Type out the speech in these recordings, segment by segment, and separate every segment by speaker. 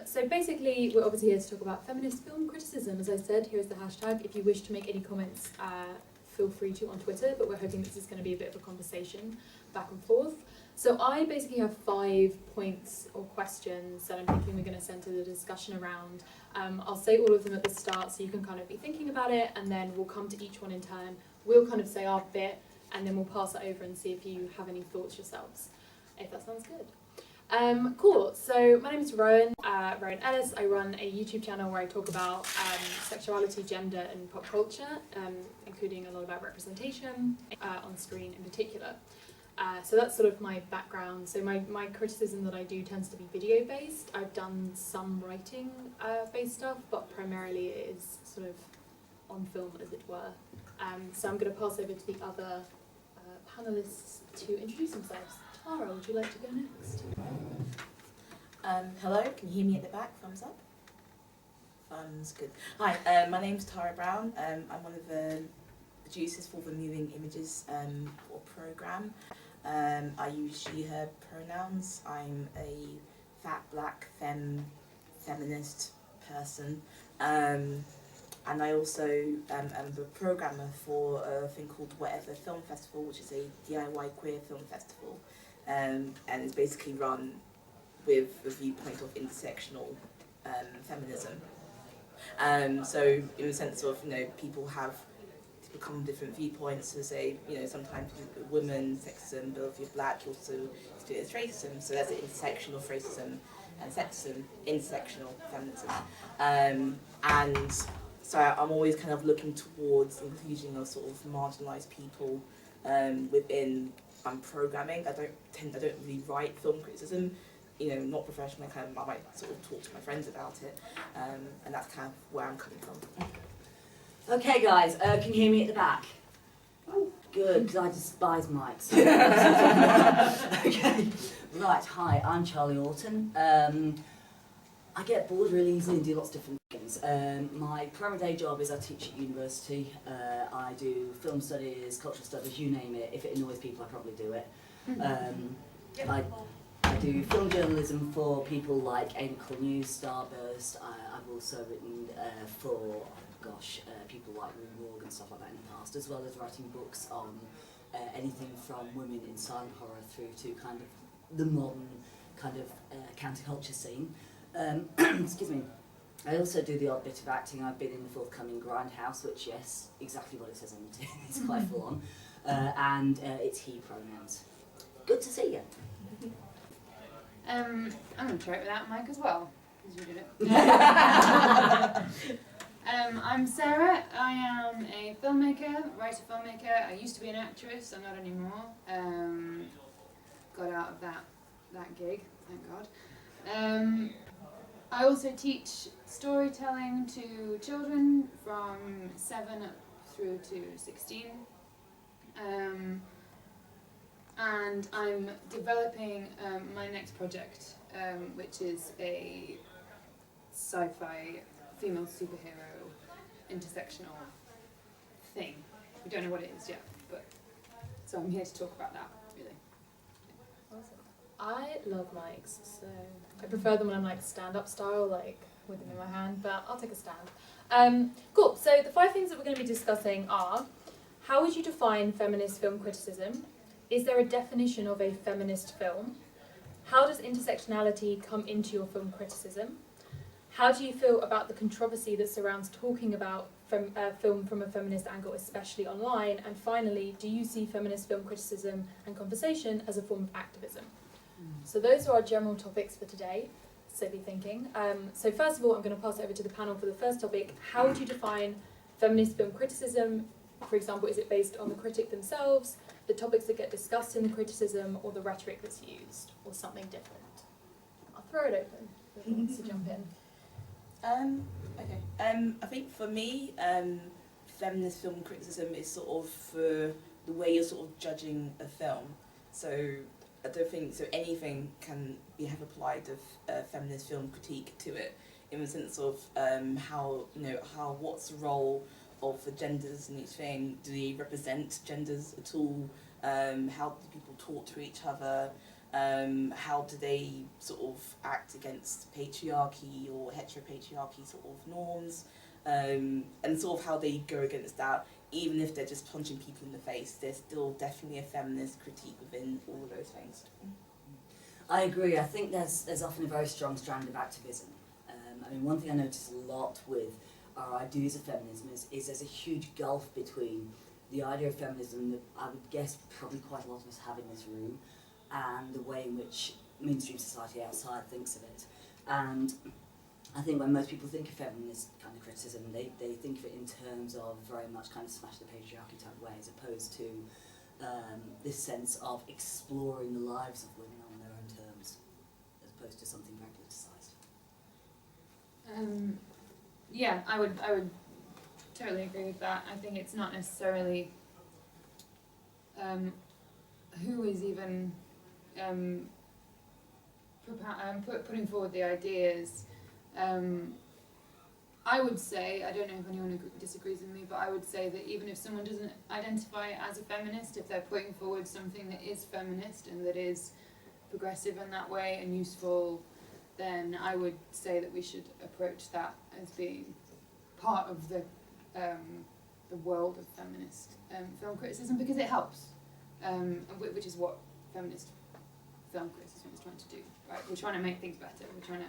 Speaker 1: So basically, we're obviously here to talk about feminist film criticism. As I said, here's the hashtag. If you wish to make any comments, feel free to on Twitter, but we're hoping this is going to be a bit of a conversation back and forth. So I basically have 5 points or questions that I'm thinking we're going to centre the discussion around. I'll say all of them at the start so you can kind of be thinking about it, and then we'll come to each one in turn. We'll kind of say our bit, and then we'll pass it over and see if you have any thoughts yourselves, if that sounds good. Cool, so my name is Rowan Ellis. I run a YouTube channel where I talk about sexuality, gender and pop culture, including a lot about representation on screen in particular. So that's sort of my background. So my criticism that I do tends to be video based. I've done some writing based stuff, but primarily it is sort of on film, as it were. So I'm going to pass over to the other panelists to introduce themselves. Tara, would you like to go next?
Speaker 2: Hello, can you hear me at the back? Thumbs up? Thumbs, good. Hi, my name's Tara Brown. I'm one of the producers for the Moving Images programme. I use she, her pronouns. I'm a fat, black, feminist person. And I also am the programmer for a thing called Wotever Film Festival, which is a DIY queer film festival. And it's basically run with a viewpoint of intersectional feminism. So in the sense of, people have become different viewpoints, so say, sometimes women, sexism, but if you're black, you also do it as racism. So there's an intersection of racism and sexism, intersectional feminism. And so I'm always kind of looking towards inclusion of sort of marginalised people within programming. I don't really write film criticism, not professionally. I might sort of talk to my friends about it, and that's kind of where I'm coming from.
Speaker 3: Okay, guys, can you hear me at the back? Oh, good, because I despise mics. Okay, right. Hi, I'm Charlie Oughton. I get bored really easily and do lots of different things. My primary day job is I teach at university. I do film studies, cultural studies, you name it. If it annoys people, I probably do it. I do film journalism for people like Nicole News, Starburst. I've also written for, people like Moon and stuff like that in the past, as well as writing books on anything from women in silent horror through to kind of the modern kind of counterculture scene. Excuse me. I also do the odd bit of acting. I've been in the forthcoming Grindhouse, which, yes, exactly what it says on the tin. It's quite full on. And it's he pronouns. Good to see you.
Speaker 4: I'm going to try it without Mike as well, because you did it. I'm Sarah. I am a filmmaker, writer-filmmaker. I used to be an actress. I'm not anymore. Got out of that gig, thank God. I also teach storytelling to children from 7 up through to 16. And I'm developing my next project, which is a sci-fi female superhero intersectional thing. We don't know what it is yet, but so I'm here to talk about that, really.
Speaker 1: Awesome. I love mics, so I prefer them when I'm like stand-up style, like with them in my hand, but I'll take a stand. Cool, so the 5 things that we're going to be discussing are: how would you define feminist film criticism? Is there a definition of a feminist film? How does intersectionality come into your film criticism? How do you feel about the controversy that surrounds talking about film from a feminist angle, especially online? And finally, do you see feminist film criticism and conversation as a form of activism? So those are our general topics for today, so be thinking. So first of all, I'm going to pass it over to the panel for the first topic. How would you define feminist film criticism? For example, is it based on the critic themselves, the topics that get discussed in the criticism, or the rhetoric that's used, or something different? I'll throw it open for who wants to jump in.
Speaker 2: Okay. I think for me, feminist film criticism is sort of the way you're sort of judging a film. So I don't think anything can have applied of feminist film critique to it, in the sense of how what's the role of the genders in each thing? Do they represent genders at all? How do people talk to each other? How do they sort of act against patriarchy or heteropatriarchy sort of norms, and sort of how they go against that. Even if they're just punching people in the face, there's still definitely a feminist critique within all of those things.
Speaker 3: I agree. I think there's often a very strong strand of activism. I mean, one thing I notice a lot with our ideas of feminism is there's a huge gulf between the idea of feminism that I would guess probably quite a lot of us have in this room, and the way in which mainstream society outside thinks of it. And I think when most people think of feminist kind of criticism, they think of it in terms of very much kind of smash the patriarchy type way, as opposed to this sense of exploring the lives of women on their own terms, as opposed to something very politicised.
Speaker 4: Yeah, I would totally agree with that. I think it's not necessarily who is even putting forward the ideas. I would say, I don't know if anyone disagrees with me, but I would say that even if someone doesn't identify as a feminist, if they're putting forward something that is feminist and that is progressive in that way and useful, then I would say that we should approach that as being part of the world of feminist film criticism, because it helps, which is what feminist film criticism is trying to do, right? We're trying to make things better. We're trying to,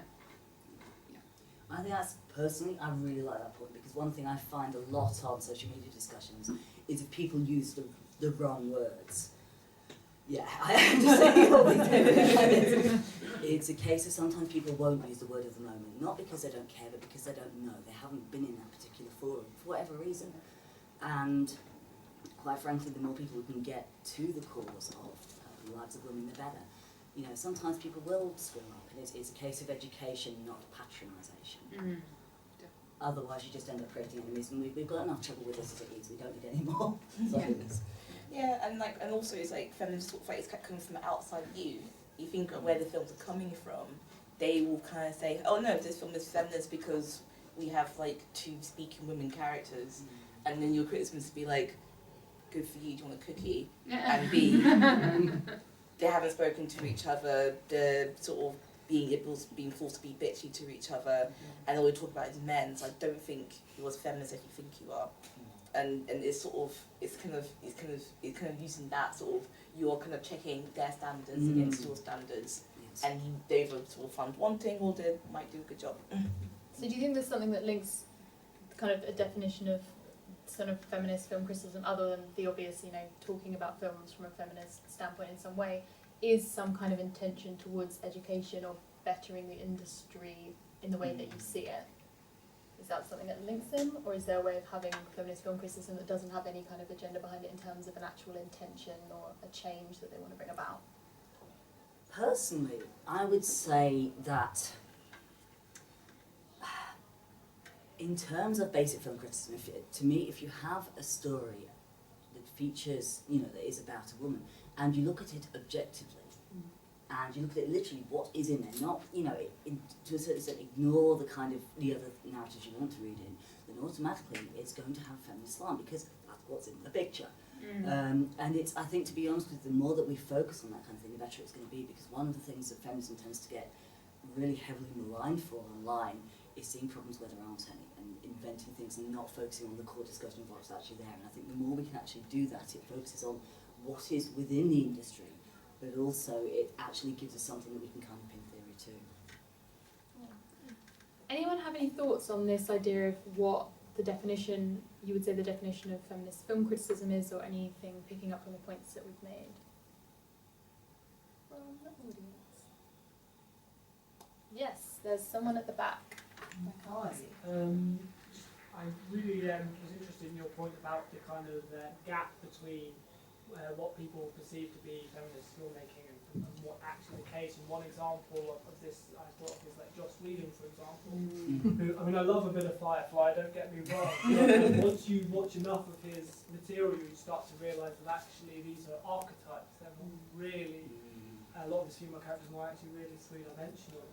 Speaker 3: I think that's, personally, I really like that point, because one thing I find a lot on social media discussions is if people use the wrong words. Yeah, I have to say what we do. It's a case of sometimes people won't use the word of the moment, not because they don't care, but because they don't know. They haven't been in that particular forum for whatever reason. And quite frankly, the more people we can get to the cause of the lives of women, the better. You know, sometimes people will screw up, and it's a case of education, not patronisation. Otherwise, you just end up creating enemies, and we've got enough trouble with this as it is. We don't need any more.
Speaker 2: Yeah, and also it's like feminists sort of like it's coming from outside you. You think of where the films are coming from, they will kind of say, oh no, this film is feminist because we have like 2 speaking women characters, and then your criticism is to be like, good for you, do you want a cookie? And B, they haven't spoken to each other, they're sort of being forced to be bitchy to each other, and all we talk about is men, so I don't think you're as feminist as you think you are. And it's sort of it's kind of using that sort of, you're kind of checking their standards against your standards, and they either sort of find one thing or they might do a good job.
Speaker 1: So do you think there's something that links kind of a definition of sort of feminist film criticism, other than the obvious, you know, talking about films from a feminist standpoint in some way, is some kind of intention towards education or bettering the industry in the way that you see it? Is that something that links them, or is there a way of having feminist film criticism that doesn't have any kind of agenda behind it in terms of an actual intention or a change that they want to bring about?
Speaker 3: Personally, I would say that in terms of basic film criticism, to me, if you have a story that features, you know, that is about a woman, and you look at it objectively, and you look at it literally, what is in there, not, you know, to a certain extent ignore the kind of, the other narratives you want to read in, then automatically it's going to have a feminist slant, because that's what's in the picture. And it's, I think, to be honest with you, the more that we focus on that kind of thing, the better it's going to be, because one of the things that feminism tends to get really heavily maligned for online is seeing problems where there aren't any, and inventing things and not focusing on the core discussion of what's actually there. And I think the more we can actually do that, it focuses on what is within the industry, but also it actually gives us something that we can kind of pin theory to.
Speaker 1: Anyone have any thoughts on this idea of what the definition, you would say the definition of feminist film criticism is, or anything picking up from the points that we've made? From the audience. Yes, there's someone at the back.
Speaker 5: Hi. I really was interested in your point about the kind of gap between what people perceive to be feminist filmmaking and what actually the case. And one example of this I thought is like Joss Whedon, for example. Who, I mean, I love a bit of Firefly, don't get me wrong. But once you watch enough of his material, you start to realise that actually these are archetypes. They're not really, a lot of his female characters are not actually really three-dimensional.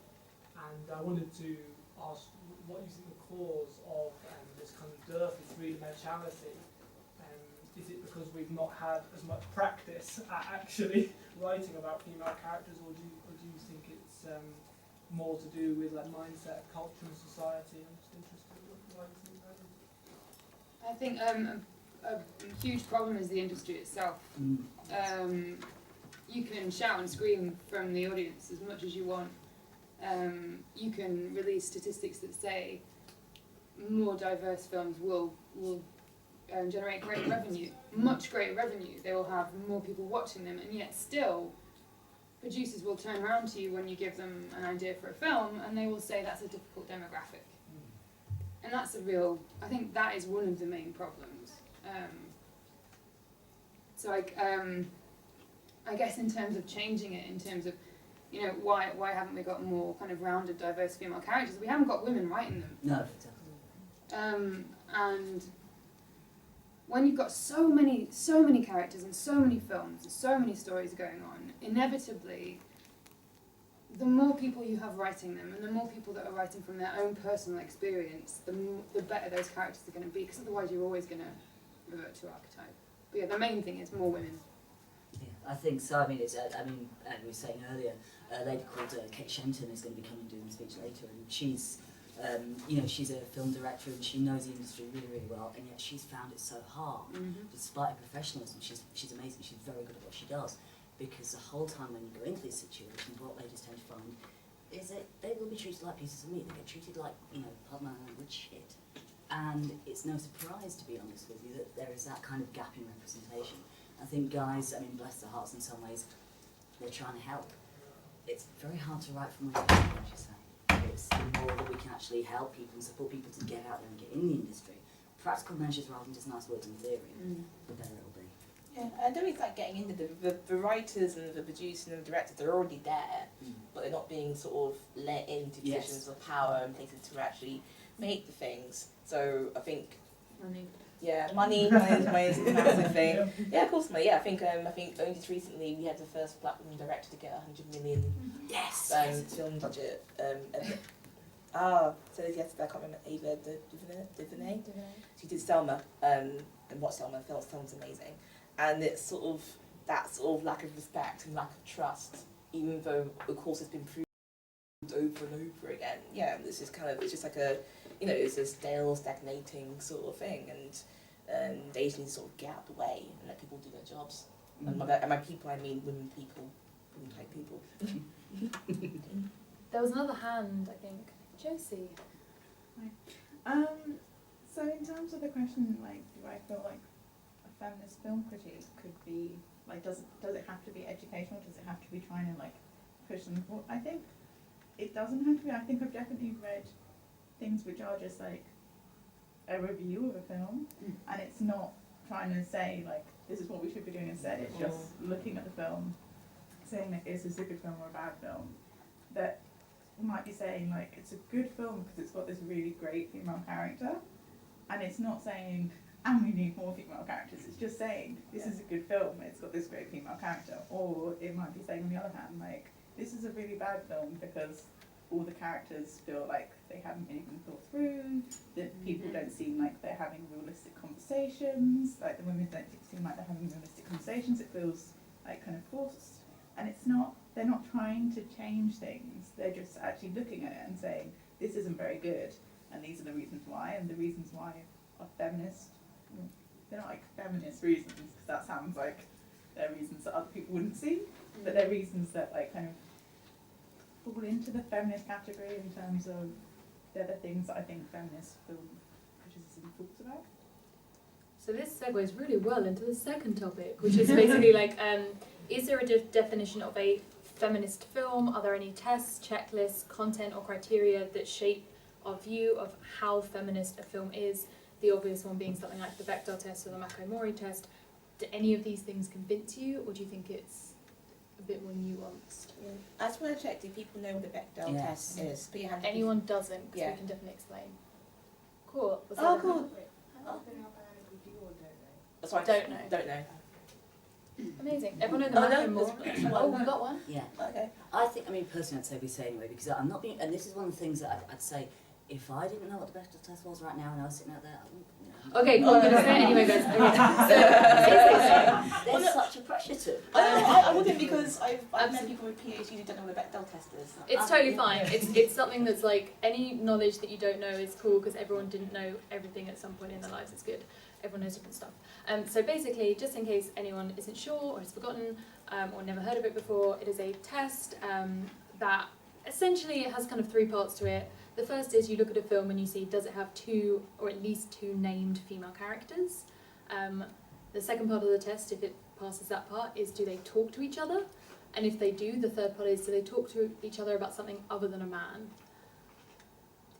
Speaker 5: And I wanted to ask what you think the cause of this kind of dearth of three-dimensionality is it because we've not had as much practice at actually writing about female characters, or do you think it's more to do with like mindset, culture, and society? I'm just interested in why you think that is.
Speaker 4: I think a huge problem is the industry itself. You can shout and scream from the audience as much as you want. You can release statistics that say more diverse films will generate great revenue, much greater revenue. They will have more people watching them, and yet still, producers will turn around to you when you give them an idea for a film, and they will say that's a difficult demographic. And that's a real, I think that is one of the main problems. So I guess in terms of changing it, in terms of, you know, why haven't we got more kind of rounded, diverse female characters? We haven't got women writing them.
Speaker 3: No.
Speaker 4: And when you've got so many characters and so many films and so many stories going on, inevitably, the more people you have writing them, and the more people that are writing from their own personal experience, the better those characters are going to be, because otherwise you're always going to revert to archetype. But yeah, the main thing is more women.
Speaker 3: Yeah, I think so. I mean, it's. We were saying earlier, a lady called Kate Shenton is going to be coming and doing a speech later, and she's, she's a film director and she knows the industry really, really well, and yet she's found it so hard, despite her professionalism. She's amazing. She's very good at what she does, because the whole time when you go into these situations, what ladies tend to find is that they will be treated like pieces of meat. They get treated like, pardon my language, shit. And it's no surprise, to be honest with you, that there is that kind of gap in representation. I think guys, bless their hearts in some ways, they're trying to help. It's very hard to write from within, as you say. It's the more that we can actually help people and support people to get out there and get in the industry. Practical measures rather than just nice words in theory, the better it'll be.
Speaker 2: Yeah, I don't think like getting into the writers and the producers and the directors, they're already there, but they're not being sort of let into positions of power and places to actually make the things. So I think money is a massive thing. Yeah, of course, I think only just recently we had the first black woman director to get $100 million film budget. So yesterday I can't remember Ava DuVernay. She did Selma, and watched Selma. Selma's amazing, and it's sort of that sort of lack of respect and lack of trust, even though of course it's been proved over and over again. Yeah, this is kind of, it's just like a, it's a stale, stagnating sort of thing, and they just need to sort of get out of the way and let people do their jobs. And by people, I mean women type people.
Speaker 1: There was another hand, I think. Josie.
Speaker 6: Hi. So in terms of the question, like, do I feel like a feminist film critique could be, like, does it have to be educational? Does it have to be trying to, like, push them forward? I think it doesn't have to be. I think I've definitely read things which are just, like, a review of a film, and it's not trying to say, like, this is what we should be doing instead. It's just looking at the film, saying, like, is this a good film or a bad film? That might be saying, like, it's a good film because it's got this really great female character, and it's not saying, and we need more female characters. It's just saying, this is a good film, it's got this great female character. Or it might be saying, on the other hand, like, this is a really bad film because all the characters feel like they haven't been even thought through, that people don't seem like they're having realistic conversations, like the women don't seem like they're having realistic conversations, it feels like kind of forced. And it's not, they're not trying to change things, they're just actually looking at it and saying, this isn't very good, and these are the reasons why, and the reasons why are feminist. They're not like feminist reasons, because that sounds like they're reasons that other people wouldn't see, but they're reasons that, like, kind of fall into the feminist category in terms of they're the things that I think feminist film criticism talks about.
Speaker 1: So this segues really well into the second topic, which is basically like, is there a definition of a feminist film? Are there any tests, checklists, content or criteria that shape our view of how feminist a film is? The obvious one being something like the Bechdel test or the Mako-Mori test. Do any of these things convince you, or do you think it's a bit more nuanced?
Speaker 2: Yeah. I just want to check, do people know what the Bechdel test is? Put your hand up.
Speaker 1: Anyone doesn't, because we can definitely explain. Cool.
Speaker 2: Cool. Sorry,
Speaker 1: Don't know.
Speaker 2: Don't know.
Speaker 1: Amazing. Everyone know the Mako-Mori? Oh, we got one?
Speaker 3: Yeah.
Speaker 2: Okay.
Speaker 3: I think, personally I'd say we say anyway, because I'm not being, and this is one of the things that I'd say, if I didn't know what the Bechdel test was right now and I was sitting out there,
Speaker 1: Okay, cool, I'm going to say it anyway, guys. Okay.
Speaker 3: There's such a pressure to it.
Speaker 2: I wouldn't, because I've met people with PhDs who don't know what a Bechdel test is.
Speaker 1: It's totally fine. It's something that's like, any knowledge that you don't know is cool, because everyone didn't know everything at some point in their lives. It's good. Everyone knows different stuff. So basically, just in case anyone isn't sure or has forgotten or never heard of it before, it is a test that essentially it has kind of 3 parts to it. The first is you look at a film and you see, does it have 2 or at least 2 named female characters? The second part of the test, if it passes that part, is do they talk to each other? And if they do, the third part is do they talk to each other about something other than a man?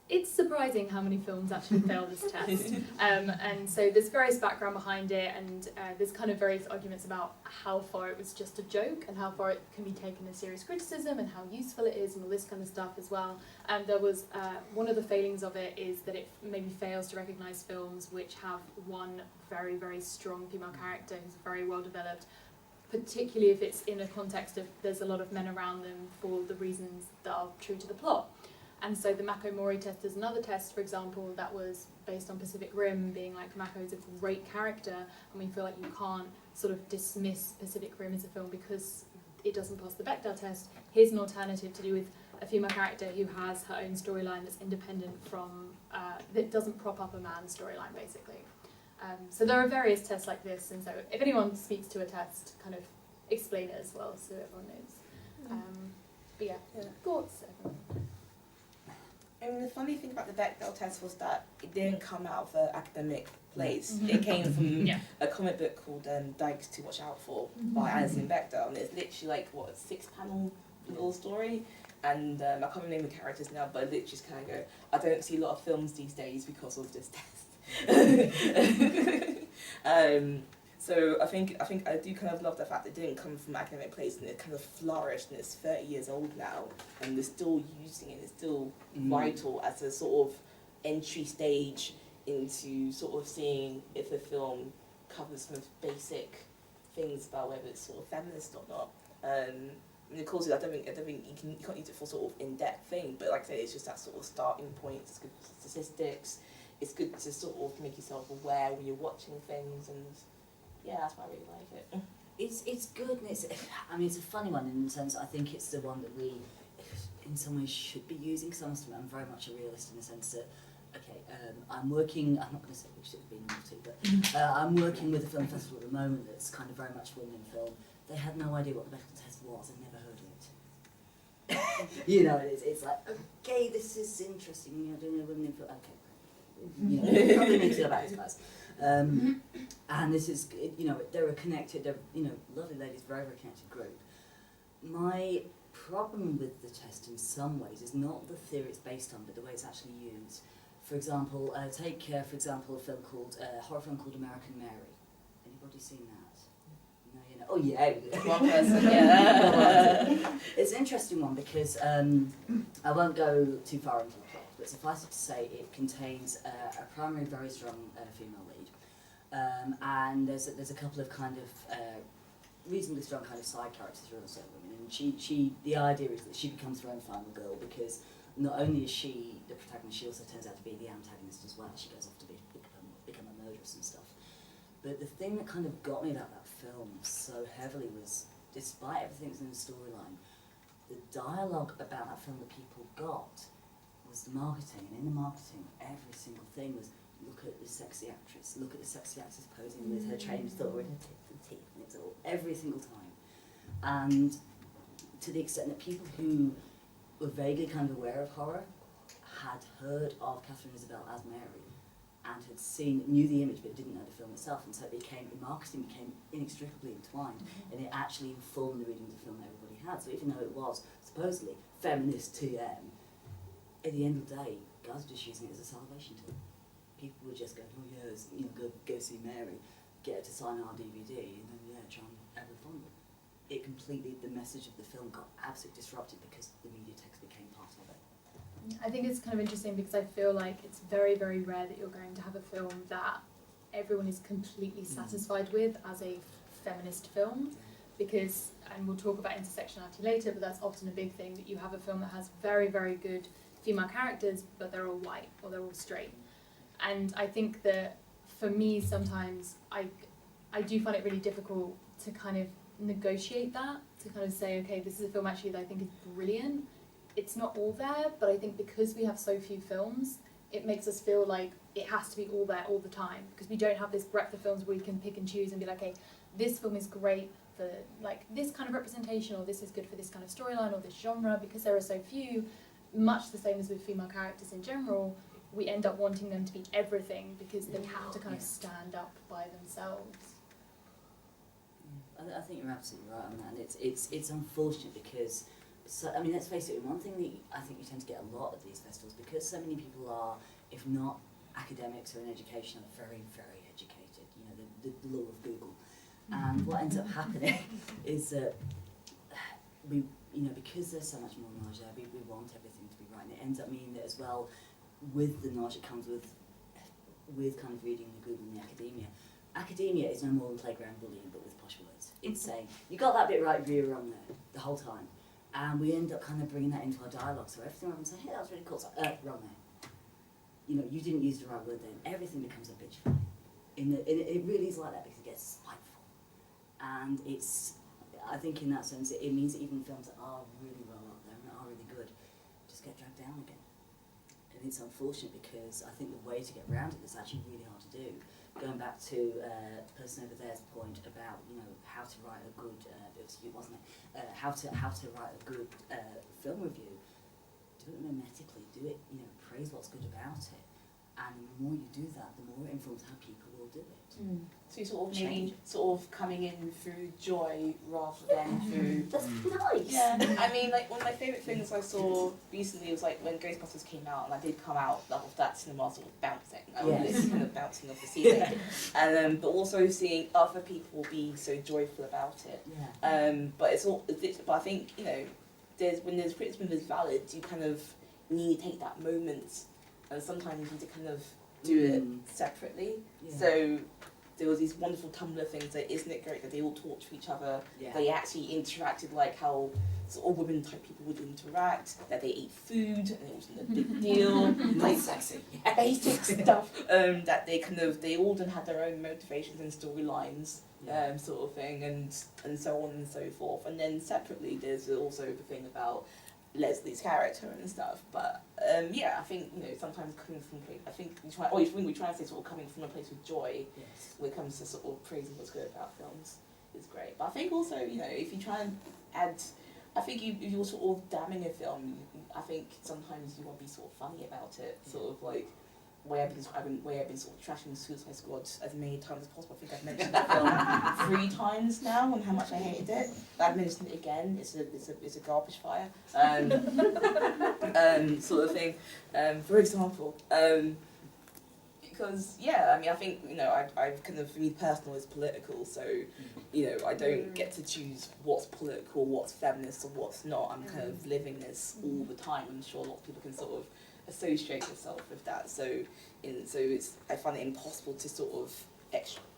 Speaker 1: It's surprising how many films actually fail this test. And so there's various background behind it, and there's kind of various arguments about how far it was just a joke and how far it can be taken as serious criticism and how useful it is and all this kind of stuff as well. And there was one of the failings of it is that it maybe fails to recognise films which have one very, very strong female character who's very well developed, particularly if it's in a context of there's a lot of men around them for the reasons that are true to the plot. And so the Mako Mori test is another test, for example, that was based on Pacific Rim, being like Mako is a great character, and we feel like you can't sort of dismiss Pacific Rim as a film because it doesn't pass the Bechdel test. Here's an alternative to do with a female character who has her own storyline that's independent from, that doesn't prop up a man's storyline, basically. So there are various tests like this, and so if anyone speaks to a test, kind of explain it as well so everyone knows. But yeah, thoughts, everyone?
Speaker 2: And the funny thing about the Bechdel test was that it didn't come out of an academic place. It came from a comic book called Dykes to Watch Out For by Alison Bechdel, and it's literally like, what, a 6-panel little story? And I can't remember the characters now, but I literally just kind of go, I don't see a lot of films these days because of this test. So I think I do kind of love the fact that it didn't come from an academic place, and it kind of flourished, and it's 30 years old now, and they're still using it. It's still vital as a sort of entry stage into sort of seeing if a film covers some basic things about whether it's sort of feminist or not. I mean, of course, I don't think you can't use it for sort of in-depth thing, but like I say, it's just that sort of starting point. It's good for statistics. It's good to sort of make yourself aware when you're watching things, and yeah, that's why I really like it.
Speaker 3: It's good, and I mean, it's a funny one in the sense I think it's the one that we, in some ways, should be using, because I'm very much a realist in the sense that, okay, I'm working, I'm not going to say which it would be naughty, but I'm working with a film festival at the moment that's kind of very much women in film. They had no idea what the Bechdel test was, I'd never heard of it. You know, it's like, okay, this is interesting, you know, doing a women in film, okay. You know, probably need to go back to class. And this is, you know, they're a connected, they're, you know, lovely ladies, very, very connected group. My problem with the test in some ways is not the theory it's based on, but the way it's actually used. For example, take, for example, a film called, horror film called American Mary. Anybody seen that? No, you know, oh yeah.
Speaker 2: One person, yeah.
Speaker 3: It's an interesting one because I won't go too far into the plot, but suffice it to say it contains a primary very strong female lead, and there's a couple of kind of reasonably strong kind of side characters who are also women, and she the idea is that she becomes her own final girl because not only is she the protagonist, she also turns out to be the antagonist as well. She goes off to become a murderess and stuff. But the thing that kind of got me about that film so heavily was, despite everything that's in the storyline, the dialogue about that film that people got was the marketing, and in the marketing, every single thing was, look at the sexy actress, look at the sexy actress posing with her trained thought in her tits and teeth, and it's all, every single time. And to the extent that people who were vaguely kind of aware of horror had heard of Catherine Isabel as Mary, and knew the image but didn't know the film itself, and so the marketing became inextricably entwined, and it actually informed the reading of the film that everybody had. So even though it was supposedly feminist TM, at the end of the day, guys were just using it as a salvation tool. People were just going, oh yeah, you know, go see Mary, get her to sign our DVD, and then yeah, try and ever fondle. It completely, the message of the film got absolutely disrupted because the media text became part of it.
Speaker 1: I think it's kind of interesting because I feel like it's very, very rare that you're going to have a film that everyone is completely satisfied with as a feminist film, because, and we'll talk about intersectionality later, but that's often a big thing, that you have a film that has very, very good female characters, but they're all white or they're all straight. And I think that for me, sometimes I do find it really difficult to kind of negotiate that, to kind of say, okay, this is a film actually that I think is brilliant. It's not all there, but I think because we have so few films, it makes us feel like it has to be all there all the time, because we don't have this breadth of films where we can pick and choose and be like, okay, this film is great for like this kind of representation, or this is good for this kind of storyline or this genre. Because there are so few, much the same as with female characters in general, we end up wanting them to be everything because they have to kind of stand up by themselves.
Speaker 3: I think you're absolutely right on that, and it's unfortunate because, so, I mean, let's face it, one thing that I think you tend to get a lot at these festivals, because so many people are, if not academics or in education, are very, very educated, you know, the law of Google. And what ends up happening is that we, you know, because there's so much more knowledge there, we want everything to be right, and it ends up meaning that as well, with the knowledge that comes with kind of reading the Google and the academia. Academia is no more than playground bullying, but with posh words. It's saying, you got that bit right, you were wrong there, the whole time. And we end up kind of bringing that into our dialogue, so everything I'm saying, hey, that was really cool, so, wrong there. You know, you didn't use the right word then, everything becomes a bitch fight. It really is like that because it gets spiteful. And it's, I think in that sense, it means that even films that are really well out there and are really good, just get dragged down again. And it's unfortunate because I think the way to get around it is actually really hard to do. Going back to the person over there's point about, you know, how to write a good, it was you, wasn't it? How to write a good film review. Do it mimetically, do it, you know, praise what's good about it. And the more you do that, the more it informs how people will do it.
Speaker 2: Mm. So you sort of maybe sort of coming in through joy rather than through...
Speaker 3: That's nice!
Speaker 2: Yeah, I mean, like, one of my favourite things I saw recently was like when Ghostbusters came out, and I did come out of that cinema sort of bouncing. I was this kind of bouncing off the ceiling. And, but also seeing other people be so joyful about it.
Speaker 3: Yeah.
Speaker 2: But it's all, but I think, you know, when there's criticism is valid, you kind of need to take that moment, and sometimes you need to kind of do it separately.
Speaker 3: Yeah.
Speaker 2: So there was these wonderful Tumblr things that, isn't it great that they all talked to each other, they actually interacted like how sort of women type people would interact, that they ate food and it wasn't a big deal.
Speaker 3: Like sexy.
Speaker 2: Basic stuff. That they all then had their own motivations and storylines, sort of thing, and so on and so forth. And then separately there's also the thing about Leslie's character and stuff, but yeah, I think, you know, sometimes coming from, I think we try to say sort of coming from a place of joy when it comes to sort of praising what's good about films is great. But I think also, you know, if you try and add, I think if you're sort of damning a film, I think sometimes you want to be sort of funny about it, sort of like where I've been sort of trashing Suicide Squad as many times as possible. I think I've mentioned that film 3 times now and how much I hated it. I've mentioned it again. It's a garbage fire, sort of thing. For example, because yeah, I mean, I think, you know, I've kind of, for me personal is political, so you know, I don't get to choose what's political, what's feminist, or what's not. I'm kind of living this all the time. I'm sure a lot of people can sort of associate yourself with that, so I find it impossible to sort of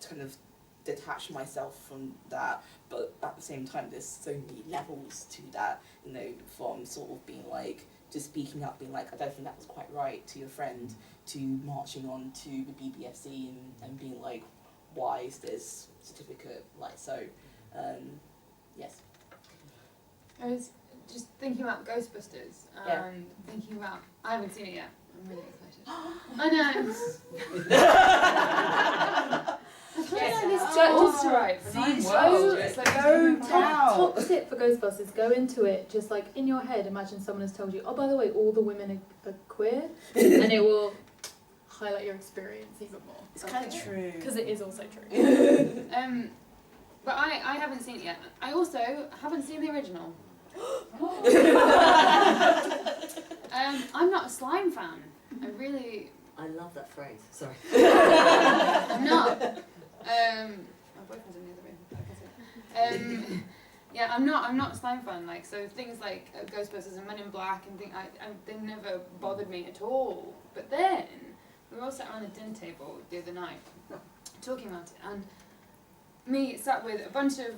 Speaker 2: kind of detach myself from that, but at the same time there's so many levels to that, you know, from sort of being like, just speaking up, being like, I don't think that was quite right, to your friend, to marching on to the BBFC and being like, why is this certificate like so, yes.
Speaker 4: I was just thinking about Ghostbusters and thinking about, I haven't seen it yet, I'm really excited. I know! Just right for 9 words. It's like,
Speaker 1: Go top tip for Ghostbusters, go into it just like in your head, imagine someone has told you, oh, by the way, all the women are queer, and it will highlight your experience even more.
Speaker 2: It's kind of true.
Speaker 1: Because it is also true.
Speaker 4: But I haven't seen it yet. I also haven't seen the original. I'm not a Slime fan.
Speaker 3: I love that phrase. Sorry.
Speaker 4: I'm not. My boyfriend's in the other room. I can see. Yeah, I'm not a Slime fan. Like, so things like Ghostbusters and Men in Black and things, they never bothered me at all. But then we were all sat around the dinner table the other night talking about it, and me sat with a bunch of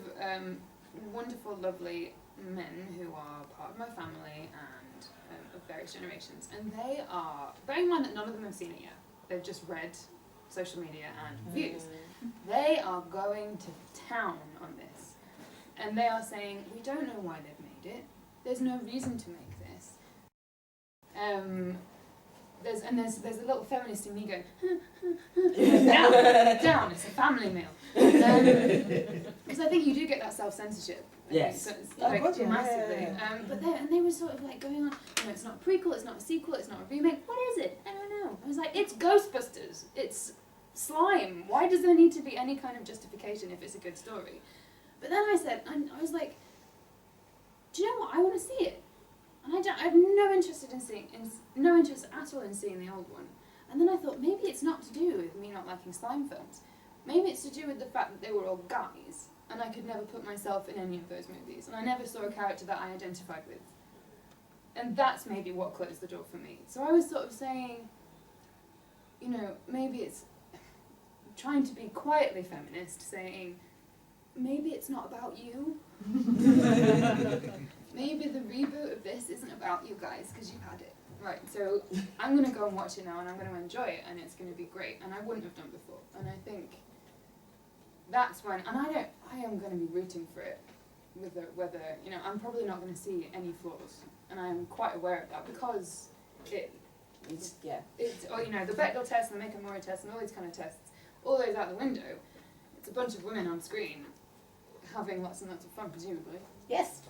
Speaker 4: wonderful, lovely men who are part of my family and of various generations, and they are, bearing in mind that none of them have seen it yet, they've just read social media and reviews. They are going to town on this. And they are saying, we don't know why they've made it. There's no reason to make this. There's a little feminist in me going, down, it's a family meal. Because I think you do get that self-censorship.
Speaker 3: Yes.
Speaker 4: So it's massively. But they were sort of like going on, it's not a prequel, it's not a sequel, it's not a remake. What is it? I don't know. I was like, it's Ghostbusters. It's slime. Why does there need to be any kind of justification if it's a good story? But then I was like, do you know what? I want to see it. And I have no interest at all in seeing the old one. And then I thought, maybe it's not to do with me not liking slime films. Maybe it's to do with the fact that they were all guys, and I could never put myself in any of those movies, and I never saw a character that I identified with. And that's maybe what closed the door for me. So I was sort of saying, maybe it's trying to be quietly feminist, saying, maybe it's not about you. Maybe the reboot of this isn't about you guys, because you've had it. Right, so I'm going to go and watch it now, and I'm going to enjoy it, and it's going to be great, and I wouldn't have done before. And I think that's when, and I am going to be rooting for it, whether I'm probably not going to see any flaws, and I'm quite aware of that, because the Bechdel test and the Make-and-Mori test and all these kind of tests, all those out the window. It's a bunch of women on screen having lots and lots of fun, presumably.
Speaker 2: Yes.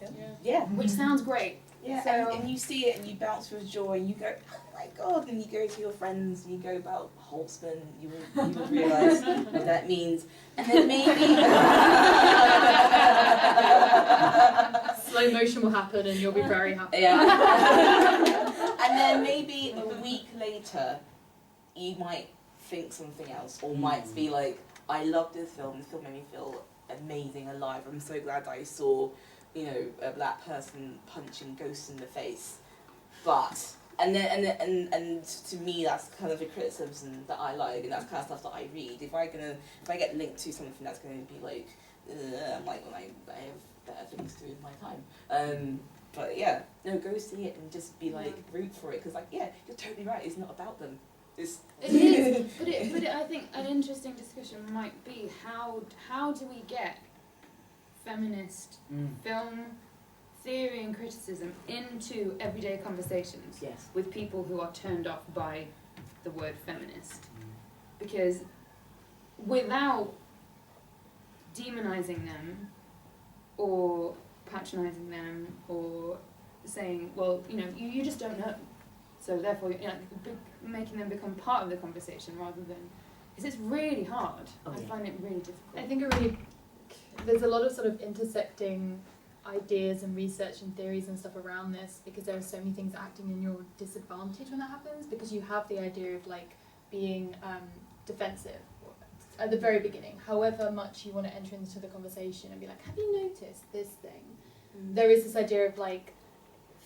Speaker 6: Yeah.
Speaker 4: Which sounds great.
Speaker 2: Yeah,
Speaker 4: So,
Speaker 2: and you see it and you bounce with joy and you go, oh my god, and you go to your friends and you go about Holtzman, you will realise what that means. And then maybe
Speaker 1: Slow motion will happen and you'll be very happy.
Speaker 2: Yeah. And then maybe a week later you might think something else, or might be like, I love this film made me feel amazing, alive, I'm so glad I saw a black person punching ghosts in the face. But and to me that's kind of the criticism that I like, and that's kind of stuff that I read. If I get linked to something that's gonna be like, I'm like, well, I have better things to do with my time. But yeah, no, go see it and just be like, root for it, because you're totally right. It's not about them.
Speaker 4: it is, but I think an interesting discussion might be how do we get feminist film theory and criticism into everyday conversations with people who are turned off by the word feminist. Because without demonizing them or patronizing them or saying, well, you just don't know, so therefore making them become part of the conversation rather than, because it's really hard. I find it really difficult.
Speaker 1: I think there's a lot of sort of intersecting ideas and research and theories and stuff around this, because there are so many things acting in your disadvantage when that happens, because you have the idea of being defensive at the very beginning, however much you want to enter into the conversation and be like, have you noticed this thing? There is this idea of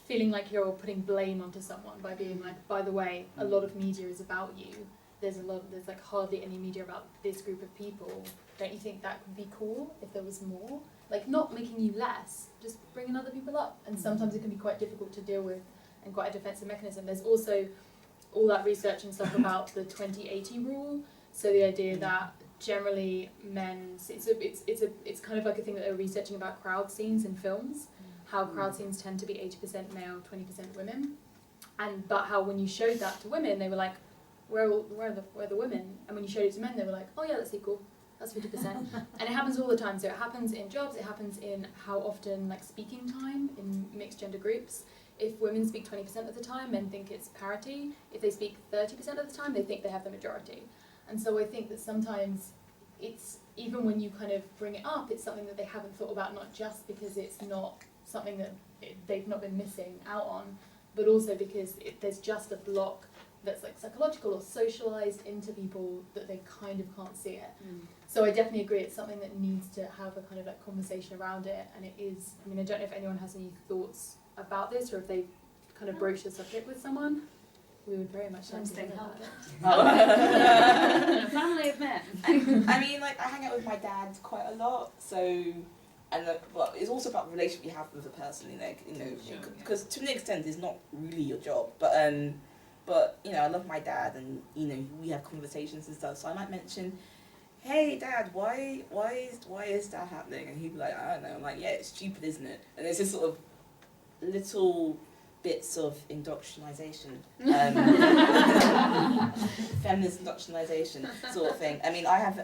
Speaker 1: feeling like you're putting blame onto someone by being like, by the way, a lot of media is about you. There's hardly any media about this group of people. Don't you think that would be cool if there was more? Not making you less, just bringing other people up. And sometimes it can be quite difficult to deal with and quite a defensive mechanism. There's also all that research and stuff about the 20/80 rule. So the idea that generally men, it's kind of like a thing that they're researching about crowd scenes in films, how crowd scenes tend to be 80% male, 20% women, but how when you showed that to women, they were like, where are the women? And when you showed it to men, they were like, oh yeah, that's equal. That's 50%. And it happens all the time. So it happens in jobs, it happens in how often speaking time in mixed gender groups. If women speak 20% of the time, men think it's parity. If they speak 30% of the time, they think they have the majority. And so I think that sometimes it's, even when you kind of bring it up, it's something that they haven't thought about, not just because it's not something that they've not been missing out on, but also because there's just a block that's psychological or socialized into people that they kind of can't see it. So I definitely agree, it's something that needs to have a kind of conversation around it, and it is, I don't know if anyone has any thoughts about this, or if they kind of broach the subject with someone. We would very much like to hear about it.
Speaker 4: A family of men.
Speaker 2: I hang out with my dad quite a lot, so, well, it's also about the relationship you have with the person, because to an extent it's not really your job, but But, you know, I love my dad, and, you know, we have conversations and stuff, so I might mention, hey, Dad, why is that happening? And he'd be like, I don't know. I'm like, yeah, it's stupid, isn't it? And there's this sort of little bits of indoctrination, feminist indoctrination sort of thing. I mean, I have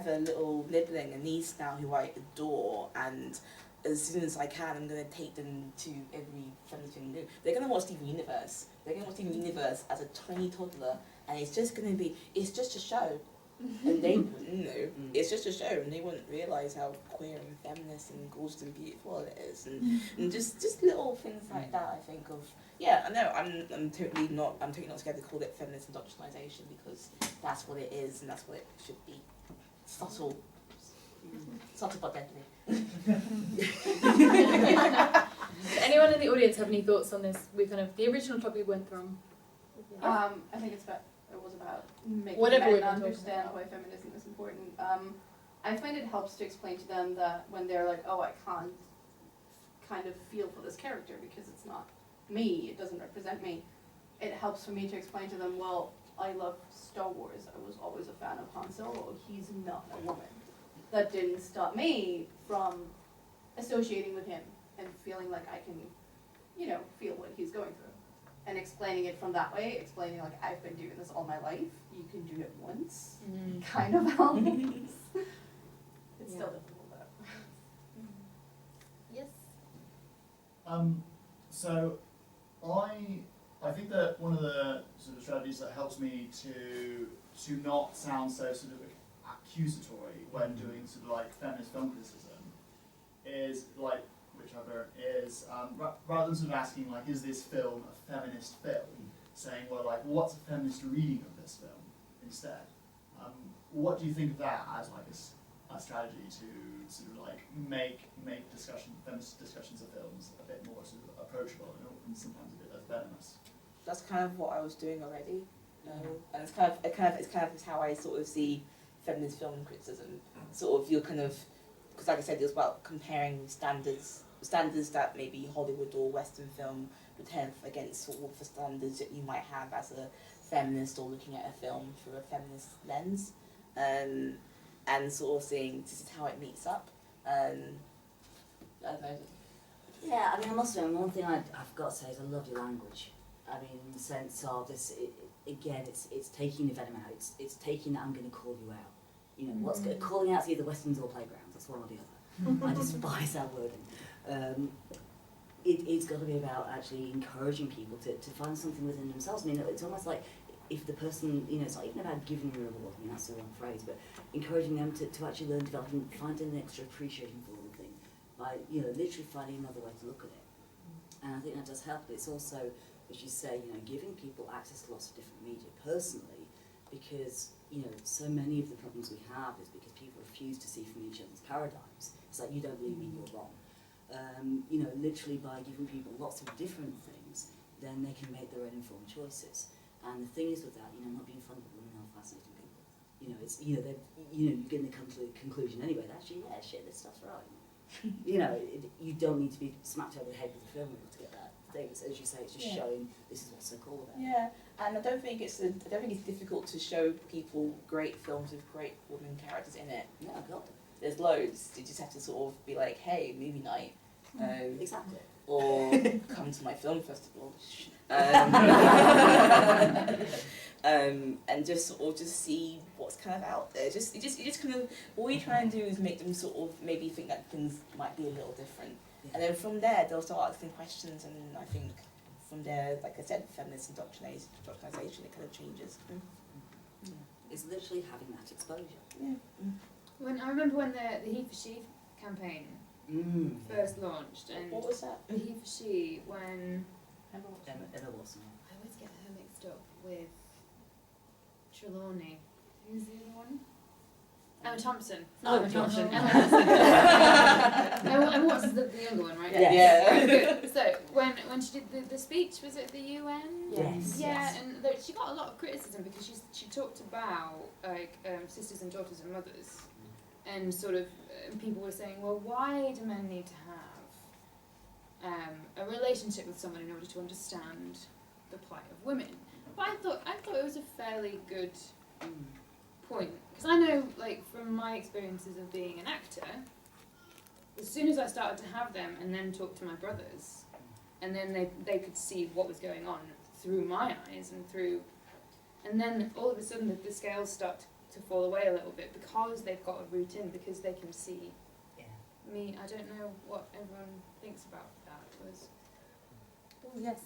Speaker 2: a little nibbling, a niece now who I adore, and as soon as I can, I'm going to take them to every feminist thing. They're going to watch Steven Universe. They're going to watch Steven Universe as a tiny toddler, and it's just going to be, it's just a show. And they wouldn't know. It's just a show, and they wouldn't realise how queer and feminist and gorgeous and beautiful it is, and just little things like that. I think of, yeah, I know. I'm totally not scared to call it feminist indoctrination, because that's what it is, and that's what it should be. Subtle but deadly.
Speaker 1: Anyone in the audience have any thoughts on this? We kind of the original topic we went from.
Speaker 7: I think it was about making
Speaker 1: Whatever we've
Speaker 7: men
Speaker 1: been
Speaker 7: understand why feminism is important. I find it helps to explain to them that when they're like, oh, I can't kind of feel for this character because it's not me, it doesn't represent me, it helps for me to explain to them, well, I love Star Wars, I was always a fan of Han Solo, he's not a woman. That didn't stop me from associating with him and feeling like I can, you know, feel what he's going through. And explaining it from that way, explaining like, I've been doing this all my life, you can do it once, kind of helps. It's still difficult though.
Speaker 1: Yes.
Speaker 8: So I think that one of the sort of strategies that helps me to not sound so sort of accusatory when doing sort of like feminist film criticism is like, whichever is, rather than sort of asking like, is this film a feminist film, saying, well, like, what's a feminist reading of this film instead? What do you think of that as like a strategy to sort of like make feminist discussions of films a bit more sort of approachable and sometimes a bit less venomous?
Speaker 2: That's kind of what I was doing already, and it's kind of how I sort of see feminist film criticism. Sort of, you're kind of, because like I said, it was about comparing standards that maybe Hollywood or Western film would have against sort of the standards that you might have as a feminist or looking at a film through a feminist lens, and sort of seeing this is how it meets up. I don't know.
Speaker 3: Yeah, I mean, I must admit, one thing I've got to say is I love your language. I mean, in the sense of this, again, it's taking the venom out. It's taking that I'm going to call you out. You know, what's calling out is either Westerns or playgrounds. That's one or the other. I despise that wording. It's got to be about actually encouraging people to find something within themselves. I mean, it's almost like if the person, you know, it's not even about giving a reward, I mean, that's the wrong phrase, but encouraging them to actually learn, develop, and find an extra appreciation for the thing by, you know, literally finding another way to look at it. And I think that does help, but it's also, as you say, you know, giving people access to lots of different media personally, because, you know, so many of the problems we have is because people refuse to see from each other's paradigms. It's like, you don't believe me, you're wrong. You know, literally by giving people lots of different things, then they can make their own informed choices. And the thing is with that, you know, not being funny, but women are fascinating people. You know, it's, you know, you're going to come to the conclusion anyway that actually, yeah, shit, this stuff's right. You know, you don't need to be smacked over the head with a film reel to get that thing. So as you say, it's just showing this is what's so cool about it.
Speaker 2: Yeah, and I don't think it's difficult to show people great films with great women characters in it.
Speaker 3: Yeah, I've got them.
Speaker 2: There's loads. You just have to sort of be like, hey, movie night.
Speaker 3: Exactly.
Speaker 2: Or come to my film festival. And just sort of just see what's kind of out there. You just kind of, all you try and do is make them sort of maybe think that things might be a little different.
Speaker 3: Yeah.
Speaker 2: And then from there, they'll start asking questions, and I think from there, like I said, feminist indoctrination, it kind of changes.
Speaker 3: Yeah. It's literally having that exposure.
Speaker 2: Yeah.
Speaker 4: When I remember when the He for She campaign first launched, and
Speaker 2: What was that?
Speaker 4: the He for She, when
Speaker 3: Emma Watson.
Speaker 4: I always get her mixed up with Trelawney. Who's the other one? Emma Thompson.
Speaker 3: Oh,
Speaker 4: Emma Thompson.
Speaker 3: gosh.
Speaker 4: Emma Thompson. Emma Watson's the younger one, right?
Speaker 2: Yeah.
Speaker 4: So when she did the speech, was it at the UN?
Speaker 3: Yes.
Speaker 4: Yeah,
Speaker 3: Yes.
Speaker 4: and she got a lot of criticism because she talked about like sisters and daughters and mothers, and sort of people were saying, well, why do men need to have a relationship with someone in order to understand the plight of women. But I thought it was a fairly good point, because I know, like, from my experiences of being an actor, as soon as I started to have them and then talk to my brothers, and then they could see what was going on through my eyes and then all of a sudden the scales start to fall away a little bit because they've got a route in, because they can see me. I don't know what everyone thinks about that.
Speaker 1: Oh yes.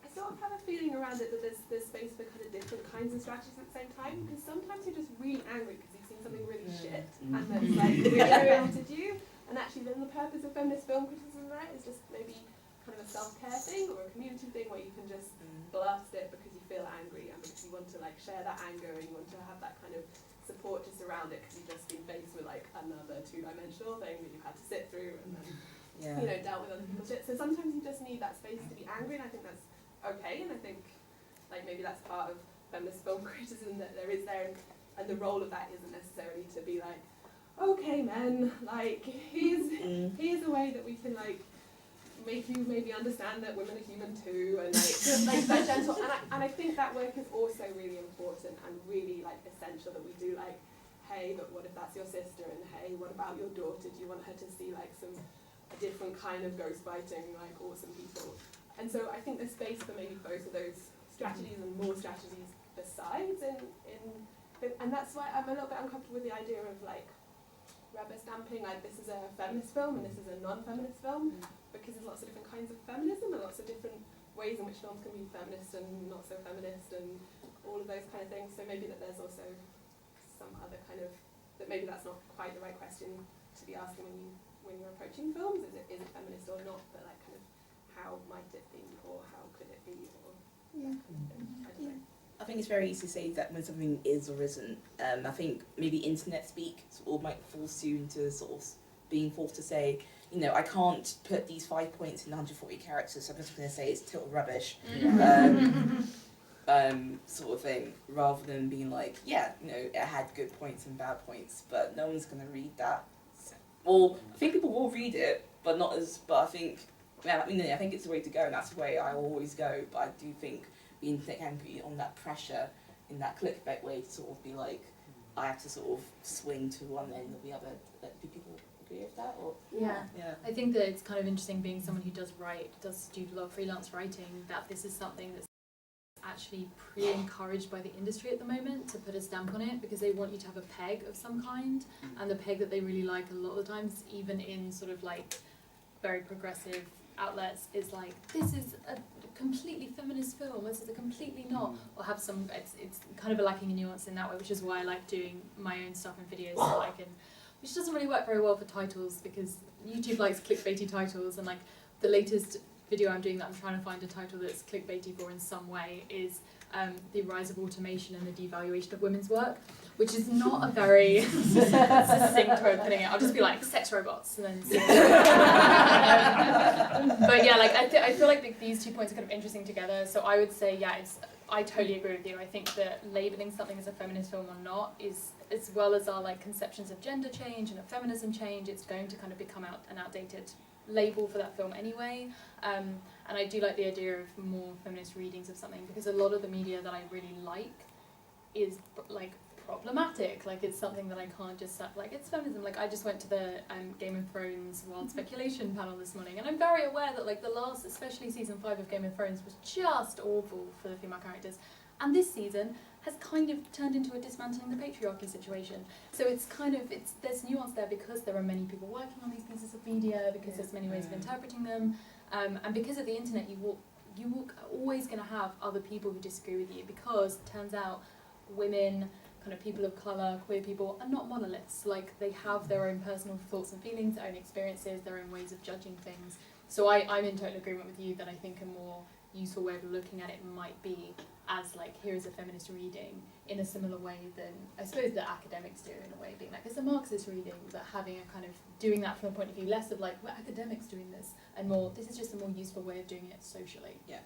Speaker 9: I sort of have a feeling around it that there's space for kind of different kinds of strategies at the same time, because sometimes you're just really angry because you've seen something really shit and that's like really oriented you, and actually then the purpose of feminist film criticism there is just maybe kind of a self-care thing or a community thing where you can just blast it because you feel angry and because you want to like share that anger and you want to have that kind of support to surround it because you've just been faced with like another two-dimensional thing that you've had to sit through and then you know dealt with other people's shit. So sometimes you just need that space to be angry, and I think that's okay, and I think like maybe that's part of feminist film criticism that there is there, and the role of that isn't necessarily to be like, okay men, like here's a way that we can like make you maybe understand that women are human too, and like that gentle, and I think that work is also really important and really like essential, that we do like, hey, but what if that's your sister, and hey, what about your daughter, do you want her to see like a different kind of ghost fighting like awesome people? And so I think there's space for maybe both of those strategies and more strategies besides, and that's why I'm a little bit uncomfortable with the idea of like rubber stamping, like this is a feminist film and this is a non-feminist film, because there's lots of different kinds of feminism and lots of different ways in which films can be feminist and not so feminist and all of those kind of things. So maybe that there's also some other kind of, that maybe that's not quite the right question to be asking when you're approaching films. Is it feminist or not? But like kind of how might it be, or how could it be, or that kind of thing. I don't know.
Speaker 2: I think it's very easy to say that when something is or isn't. I think maybe internet speak sort of might force you into sort of being forced to say, you know, I can't put these 5 points in 140 characters, so I'm just going to say it's total rubbish, sort of thing, rather than being like, yeah, you know, it had good points and bad points, but no one's going to read that. Well, I think people will read it, but not as, but I think, yeah, I mean, I think it's the way to go, and that's the way I always go, but I do think the internet can be on that pressure in that clickbait way to sort of be like, I have to sort of swing to one end or the other. Do people agree with that? Or
Speaker 1: Yeah.
Speaker 2: Yeah.
Speaker 1: I think that it's kind of interesting being someone who does do a lot of freelance writing, that this is something that's actually pre-encouraged by the industry at the moment to put a stamp on it, because they want you to have a peg of some kind, and the peg that they really like a lot of the times, even in sort of like very progressive outlets, is like, this is a completely feminist film, this is a completely not, or have some, it's kind of lacking a nuance in that way, which is why I like doing my own stuff in videos, so I can, which doesn't really work very well for titles, because YouTube likes clickbaity titles, and like the latest video I'm doing that I'm trying to find a title that's clickbaity for in some way is the rise of automation and the devaluation of women's work, which is not a very succinct way of putting it. I'll just be like, sex robots, and then but yeah, like I feel like these 2 points are kind of interesting together. So I would say, yeah, I totally agree with you. I think that labelling something as a feminist film or not is, as well as our like conceptions of gender change and of feminism change, it's going to kind of become an outdated label for that film anyway. And I do like the idea of more feminist readings of something, because a lot of the media that I really like is like problematic. Like it's something that I can't just like, it's feminism. Like I just went to the Game of Thrones Wild Speculation panel this morning, and I'm very aware that like the last, especially season 5 of Game of Thrones, was just awful for the female characters, and this season has kind of turned into a dismantling the patriarchy situation. So it's kind of, there's nuance there because there are many people working on these pieces of media, because there's many ways of interpreting them, and because of the internet you always going to have other people who disagree with you, because it turns out women, kind of people of colour, queer people are not monoliths. Like they have their own personal thoughts and feelings, their own experiences, their own ways of judging things. So I'm in total agreement with you that I think a more useful way of looking at it might be as like, here is a feminist reading in a similar way than I suppose that academics do, in a way, being like, it's a Marxist reading, but having a kind of doing that from a point of view less of like, we're academics doing this, and more, this is just a more useful way of doing it socially.
Speaker 3: Yeah.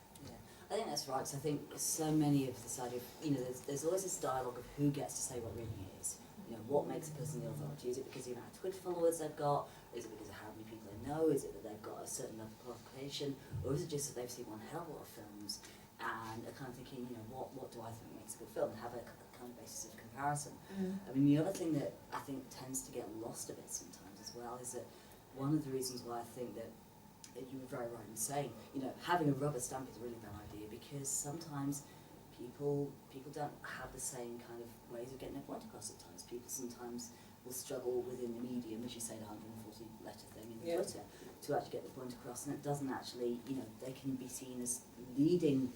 Speaker 3: I think that's right, because I think so many of this idea of, you know, there's always this dialogue of who gets to say what reading it is. You know, what makes a person the authority? Is it because of the amount of Twitter followers they've got? Is it because of how many people they know? Is it that they've got a certain level of qualification? Or is it just that they've seen one hell of a lot of films and are kind of thinking, you know, what do I think makes a good film, and have a kind of basis of comparison. I mean, the other thing that I think tends to get lost a bit sometimes as well is that one of the reasons why I think that you were very right in saying, you know, having a rubber stamp is a really bad idea, because sometimes people don't have the same kind of ways of getting their point across at times. People sometimes will struggle within the medium, as you say, the 140 letter thing in Twitter, to actually get the point across, and it doesn't actually, you know, they can be seen as leading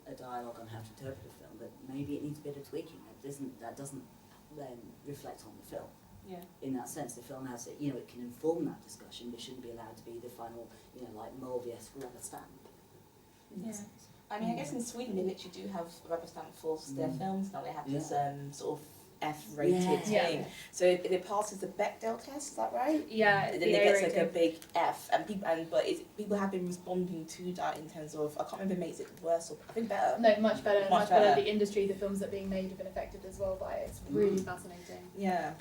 Speaker 3: a dialogue on how to interpret a film, but maybe it needs a bit of tweaking. That doesn't then reflect on the film.
Speaker 2: Yeah.
Speaker 3: In that sense, the film has to, you know, it can inform that discussion, but shouldn't be allowed to be the final, you know, like Mulvey-esque rubber stamp.
Speaker 2: Yeah. I mean, I guess in Sweden they literally do have rubber stamp for their films now. They have this sort of F-rated thing. So if it passes the Bechdel test, is that right?
Speaker 1: Yeah,
Speaker 2: then it gets like a big F, and people have been responding to that in terms of, I can't remember if it makes it worse or I think better.
Speaker 1: No, much better.
Speaker 2: Much better.
Speaker 1: The industry, the films that are being made have been affected as well by it. It's really fascinating.
Speaker 2: Yeah.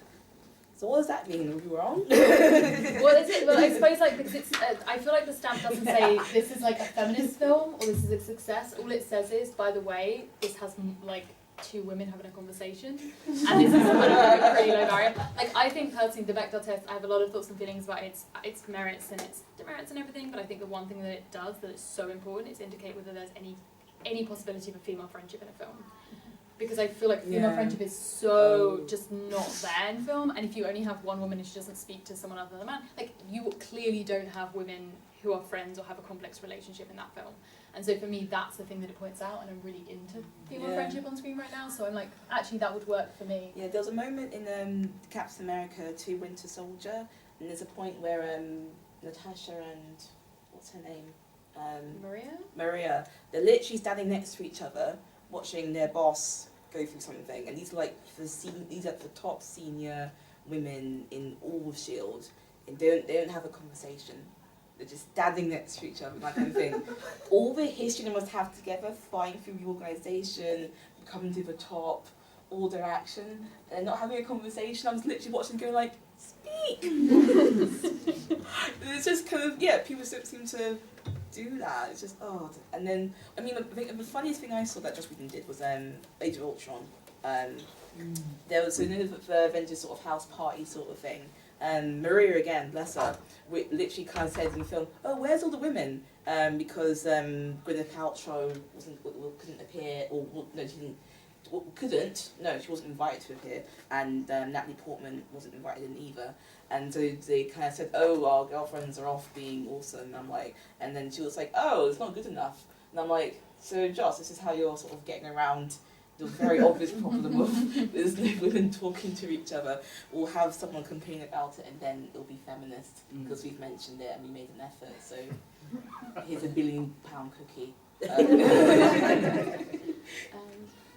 Speaker 2: So what does that mean? Are we wrong?
Speaker 1: Well, is it? Well, I suppose like because it's. I feel like the stamp doesn't say this is like a feminist film or this is a success. All it says is, by the way, this has like 2 women having a conversation, and this is kind of a pretty low barrier. Like I think personally, the Bechdel test, I have a lot of thoughts and feelings about its merits and its demerits and everything. But I think the one thing that it does that is so important is indicate whether there's any possibility of a female friendship in a film. Because I feel like female friendship is so just not there in film, and if you only have one woman and she doesn't speak to someone other than a man, like you clearly don't have women who are friends or have a complex relationship in that film. And so for me, that's the thing that it points out, and I'm really into female friendship on screen right now, so I'm like, actually that would work for me.
Speaker 2: Yeah, there was a moment in Captain America 2 Winter Soldier, and there's a point where Natasha and, what's her name? Maria, they're literally standing next to each other, watching their boss go through something, and these are like these are the top senior women in all of S.H.I.E.L.D. and they don't have a conversation. They're just standing next to each other, that kind of thing. All the history they must have together, fighting through the organisation, coming to the top, all their action, and not having a conversation. I was literally watching going like, speak! It's just kind of, people don't seem to do that. It's just, and then, I mean, the funniest thing I saw that Joss Whedon did was Age of Ultron. There was the Avengers sort of house party sort of thing. And Maria, again, bless her, literally kind of said in the film, oh, where's all the women? Because Gwyneth Paltrow couldn't appear, or no, she didn't. She wasn't invited to appear, and Natalie Portman wasn't invited in either. And so they kind of said, oh, our girlfriends are off being awesome. And I'm like, and then she was like, oh, it's not good enough. And I'm like, so Joss, this is how you're sort of getting around the very obvious problem of there's no women talking to each other. We'll have someone complain about it, and then it'll be feminist because we've mentioned it and we made an effort. So here's £1 billion cookie.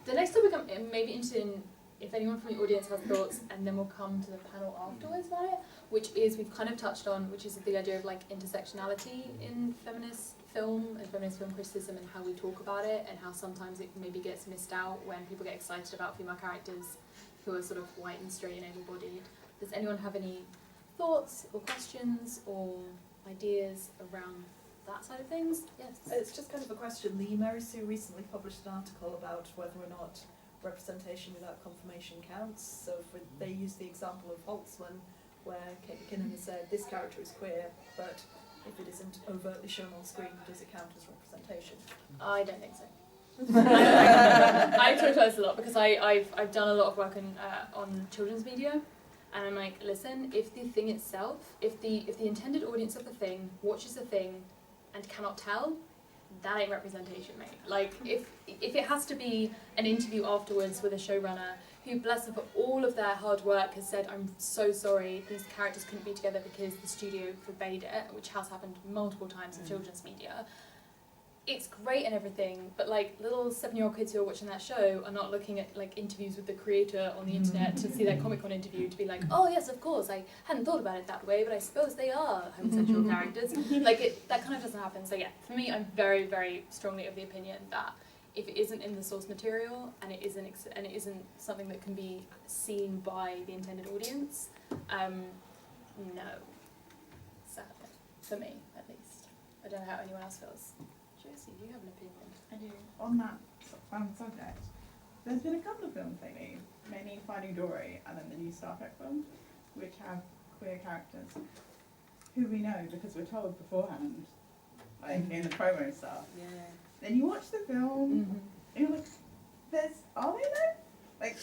Speaker 1: The next topic I'm maybe interested in, if anyone from the audience has thoughts, and then we'll come to the panel afterwards about it, which is, we've kind of touched on, which is the idea of like intersectionality in feminist film and feminist film criticism, and how we talk about it, and how sometimes it maybe gets missed out when people get excited about female characters who are sort of white and straight and able-bodied. Does anyone have any thoughts or questions or ideas around that side of things? Yes.
Speaker 10: It's just kind of a question. The Merisu recently published an article about whether or not representation without confirmation counts. So they used the example of Holtzman, where Kate McKinnon has said this character is queer, but if it isn't overtly shown on screen, does it count as representation?
Speaker 1: I don't think so. I talk about this a lot because I've done a lot of work on children's media, and I'm like, listen, if the thing itself, if the intended audience of the thing watches the thing and cannot tell, that ain't representation, mate. Like, if it has to be an interview afterwards with a showrunner who, bless them, for all of their hard work, has said, I'm so sorry, these characters couldn't be together because the studio forbade it, which has happened multiple times in children's media. It's great and everything, but like little 7-year-old kids who are watching that show are not looking at like interviews with the creator on the internet to see their Comic-Con interview to be like, oh yes, of course, I hadn't thought about it that way, but I suppose they are homosexual characters. Like that kind of doesn't happen. So yeah, for me, I'm very, very strongly of the opinion that if it isn't in the source material and it isn't something that can be seen by the intended audience, no, sadly, for me at least. I don't know how anyone else feels. Josie, do you have an opinion?
Speaker 6: I on that subject, there's been a couple of films lately, mainly Finding Dory and then the new Star Trek film, which have queer characters who we know because we're told beforehand, like in the promo stuff.
Speaker 2: Yeah.
Speaker 6: Then you watch the film, and you're like, are they there? Like,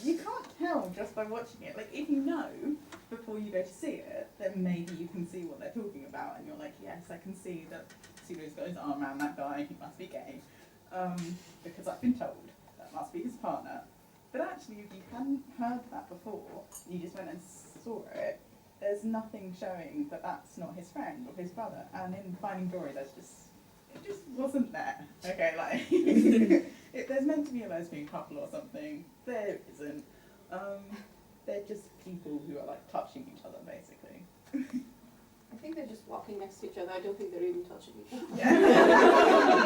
Speaker 6: you can't tell just by watching it. Like, if you know before you go to see it, then maybe you can see what they're talking about, and you're like, yes, I can see that Sulu's got his arm around that guy, he must be gay. Because I've been told that must be his partner. But actually, if you hadn't heard that before, you just went and saw it, there's nothing showing that that's not his friend or his brother. And in Finding Dory, it just wasn't there. Okay, like, there's meant to be a lesbian couple or something. There isn't. They're just people who are like touching each other, basically.
Speaker 7: I think they're just walking next to each other. I don't think they're even touching each other.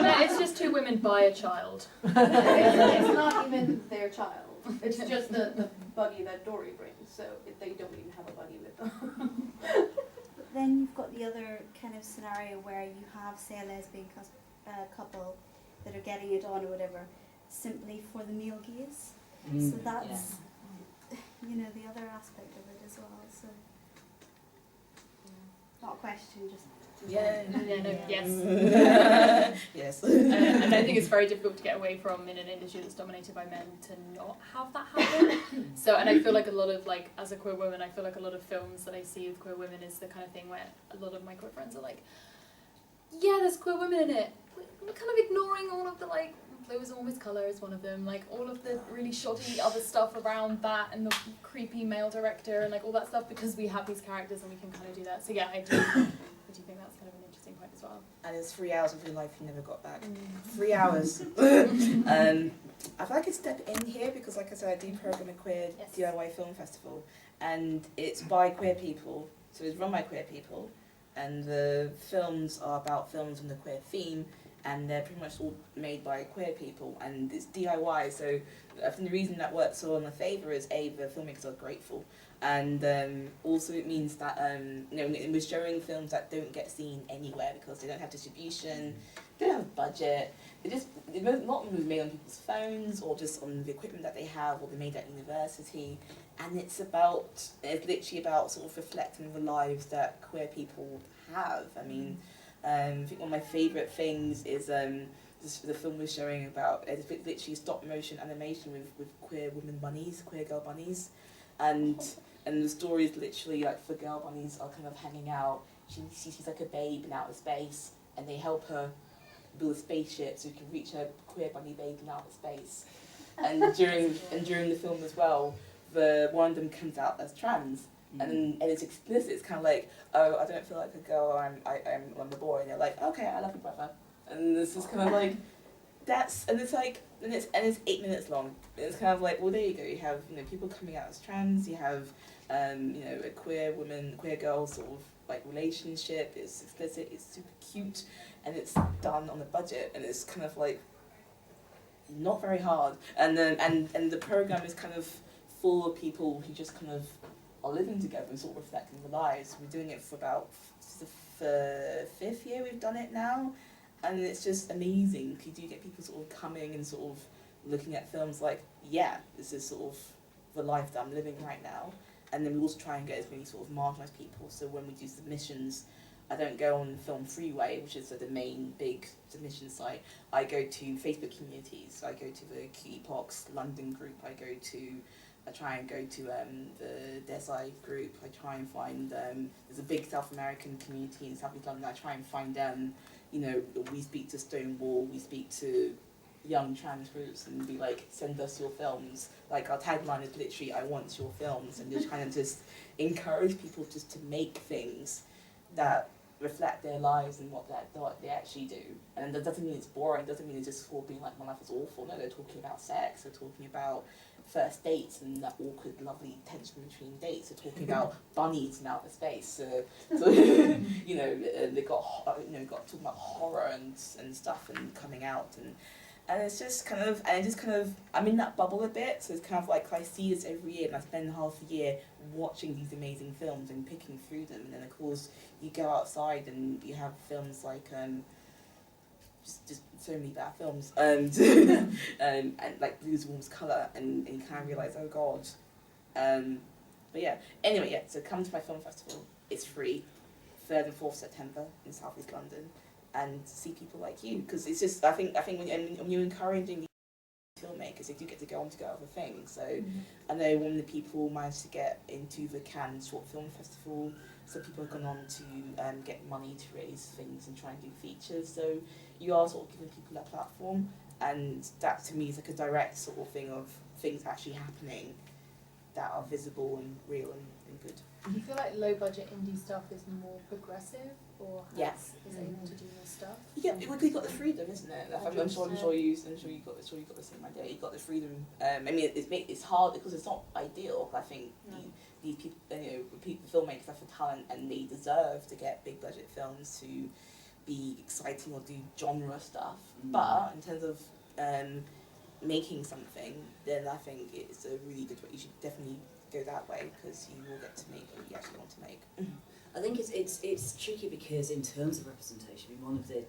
Speaker 1: No, it's just two women by a child.
Speaker 7: It's not even their child. It's just the buddy that Dory brings. So they don't even have a buddy with them.
Speaker 11: But then you've got the other kind of scenario where you have, say, a lesbian couple that are getting it on or whatever, simply for the male gaze. So that's, you know, the other aspect of it as well. So, not a question, just.
Speaker 2: Yeah.
Speaker 1: Yes.
Speaker 2: Yes.
Speaker 1: And I think it's very difficult to get away from in an industry that's dominated by men to not have that happen. So, and I feel like a lot of, like, as a queer woman, I feel like a lot of films that I see with queer women is the kind of thing where a lot of my queer friends are like, yeah, there's queer women in it. We're kind of ignoring all of the, like, Blue is Always Colour is one of them, like, all of the really shoddy other stuff around that and the creepy male director and, like, all that stuff because we have these characters and we can kind of do that. So, yeah, I do think that's kind of an interesting point as well.
Speaker 2: And it's 3 hours of your life you never got back. 3 hours. I feel like I could step in here because, like I said, I do program a queer DIY film festival, and it's by queer people, so it's run by queer people, and the films are about films on the queer theme, and they're pretty much all made by queer people, and it's DIY. So I think the reason that works so in my favour is A, the filmmakers are grateful, and also it means that you know, we're showing films that don't get seen anywhere because they don't have distribution, they don't have budget. A lot of them are made on people's phones or just on the equipment that they have, or they're made at university, and it's literally about sort of reflecting the lives that queer people have. I mean, I think one of my favourite things is the film we're showing about, it's literally stop motion animation with queer women bunnies, queer girl bunnies, and the story is literally like the girl bunnies are kind of hanging out. She's like a babe in outer space, and they help her build a spaceship so we can reach her queer bunny babe in outer space. And during the film as well, one of them comes out as trans. And it's explicit. It's kind of like, oh, I don't feel like a girl. I'm a boy. And they're like, okay, I love you, brother. And this is kind of like, it's 8 minutes long. It's kind of like, well, there you go. You have, you know, people coming out as trans. You have, you know, a queer woman, queer girl sort of like relationship. It's explicit. It's super cute, and it's done on a budget. And it's kind of like not very hard. And the program is kind of full of people who just kind of are living together and sort of reflecting their lives. We're doing it for about the 5th year we've done it now, and it's just amazing. You do get people sort of coming and sort of looking at films like, yeah, this is sort of the life that I'm living right now. And then we also try and get as many sort of marginalised people. So when we do submissions, I don't go on Film Freeway, which is the main big submission site. I go to Facebook communities. I go to the QE POPS London group. I try and go to the DESI group. I try and find, there's a big South American community in South East London. I try and find you know, we speak to Stonewall, we speak to young trans groups and be like, send us your films. Like, our tagline is literally, I want your films. And just kind of just encourage people just to make things that reflect their lives and what they actually do. And that doesn't mean it's boring, doesn't mean it's just all being like, my life is awful. No, they're talking about sex, they're talking about first dates and that awkward, lovely tension between dates. They're talking about bunnies in outer space. So you know, they got talking about horror and stuff and coming out, and it's just kind of, I'm in that bubble a bit. So it's kind of like I see this every year, and I spend half a year watching these amazing films and picking through them. And then of course you go outside and you have films like just so many bad films, and like lose one's colour, and you kind of realise, oh god. But yeah, anyway, yeah, so come to my film festival. It's free, 3rd and 4th September in South East London, and see people like you, because it's just, I think when you're encouraging filmmakers, they do get to go on to go other things. So I know one of the people managed to get into the Cannes Short Film Festival, so people have gone on to get money to raise things and try and do features. So you are sort of giving people that platform, and that to me is like a direct sort of thing of things actually happening that are visible and real and good.
Speaker 1: Do you feel like low budget indie stuff is more progressive, or
Speaker 2: Yes.
Speaker 1: is able to do more stuff?
Speaker 2: Yeah, we've got the freedom, isn't it? I'm sure you got the same idea. You got the freedom. I mean, it's hard because it's not ideal. I think these people, filmmakers have the talent, and they deserve to get big budget films to be exciting or do genre stuff. But in terms of making something, then I think it's a really good way. You should definitely go that way, because you will get to make what you actually want to make.
Speaker 3: I think it's tricky because in terms of representation, I mean, one of the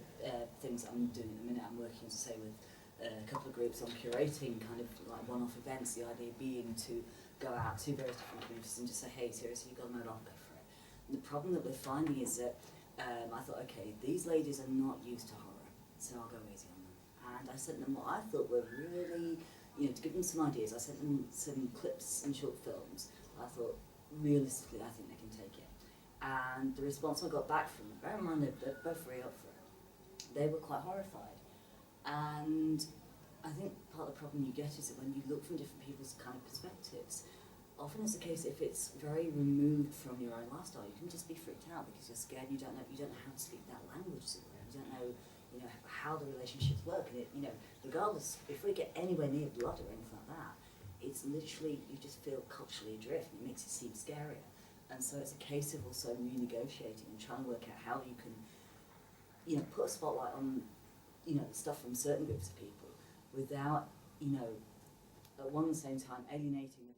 Speaker 3: things I'm doing at the minute, I'm working, as I say, with a couple of groups on curating kind of like one-off events, the idea being to go out to various different communities and just say, hey, seriously, you've got to go for it. And the problem that we're finding is that I thought, okay, these ladies are not used to horror, so I'll go easy on them. And I sent them what I thought were really, to give them some ideas. I sent them some clips and short films. I thought, realistically, I think they can take it. And the response I got back from them, bear in mind they're both very up for it, they were quite horrified. And I think part of the problem you get is that when you look from different people's kind of perspectives, often it's the case if it's very removed from your own lifestyle, you can just be freaked out because you're scared. You don't know how to speak that language, as it were. You don't know, how the relationships work. And regardless, if we get anywhere near blood or anything like that, it's literally you just feel culturally adrift, and it makes it seem scarier. And so it's a case of also renegotiating and trying to work out how you can, put a spotlight on, stuff from certain groups of people without, at one and the same time alienating the